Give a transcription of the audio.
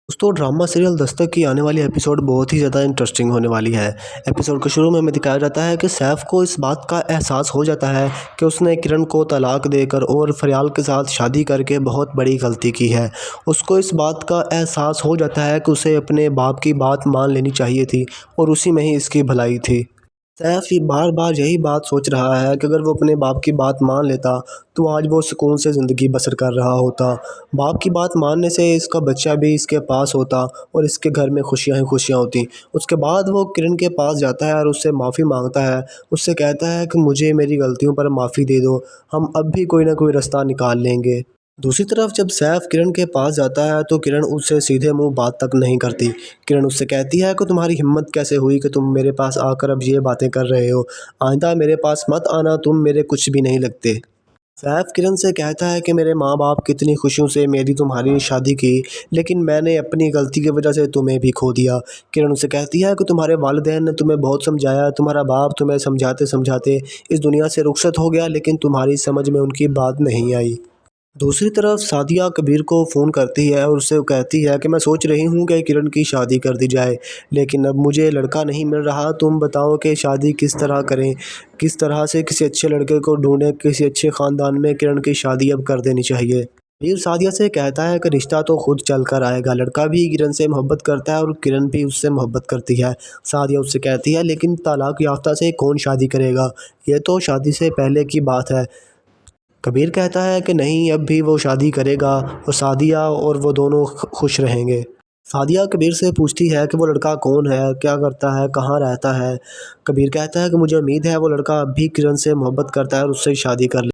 दोस्तों drama serial Dastak की आने वाली एपिसोड बहुत ही ज़्यादा इंटरेस्टिंग होने वाली है। एपिसोड के शुरू में हमें दिखाया जाता है कि सैफ को इस बात का एहसास हो जाता है कि उसने किरण को तलाक देकर और फरियाल के साथ शादी करके बहुत बड़ी गलती की है। उसको इस बात का एहसास हो जाता है कि उसे अपने बाप की बात मान लेनी चाहिए थी और उसी में ही इसकी भलाई थी। सैफ ये बार बार यही बात सोच रहा है कि अगर वो अपने बाप की बात मान लेता तो आज वो सुकून से ज़िंदगी बसर कर रहा होता। बाप की बात मानने से इसका बच्चा भी इसके पास होता और इसके घर में खुशियां ही खुशियां होती। उसके बाद वो किरण के पास जाता है और उससे माफ़ी मांगता है। उससे कहता है कि मुझे मेरी गलतियों पर माफ़ी दे दो, हम अब भी कोई ना कोई रास्ता निकाल लेंगे। दूसरी तरफ जब सैफ किरण के पास जाता है तो किरण उससे सीधे मुंह बात तक नहीं करती। किरण उससे कहती है कि तुम्हारी हिम्मत कैसे हुई कि तुम मेरे पास आकर अब ये बातें कर रहे हो, आइंदा मेरे पास मत आना, तुम मेरे कुछ भी नहीं लगते। सैफ किरण से कहता है कि मेरे माँ बाप कितनी खुशियों से मेरी तुम्हारी शादी की, लेकिन मैंने अपनी गलती की वजह से तुम्हें भी खो दिया। किरण उससे कहती है कि तुम्हारे वालिदैन ने तुम्हें बहुत समझाया, तुम्हारा बाप तुम्हें समझाते समझाते इस दुनिया से रुखसत हो गया, लेकिन तुम्हारी समझ में उनकी बात नहीं आई। दूसरी तरफ सादिया कबीर को फ़ोन करती है और उससे कहती है कि मैं सोच रही हूँ कि किरण की शादी कर दी जाए, लेकिन अब मुझे लड़का नहीं मिल रहा। तुम बताओ कि शादी किस तरह करें, किस तरह से किसी अच्छे लड़के को ढूंढें, किसी अच्छे ख़ानदान में किरण की शादी अब कर देनी चाहिए। वीर सादिया से कहता है कि रिश्ता तो खुद चल कर आएगा, लड़का भी किरण से मोहब्बत करता है और किरण भी उससे मोहब्बत करती है। सादिया उससे कहती है लेकिन तलाक याफ्ता से कौन शादी करेगा, ये तो शादी से पहले की बात है। कबीर कहता है कि नहीं, अब भी वो शादी करेगा और सादिया और वो दोनों खुश रहेंगे। सादिया कबीर से पूछती है कि वो लड़का कौन है, क्या करता है, कहाँ रहता है। कबीर कहता है कि मुझे उम्मीद है वो लड़का अब भी किरण से मोहब्बत करता है और उससे शादी कर ले।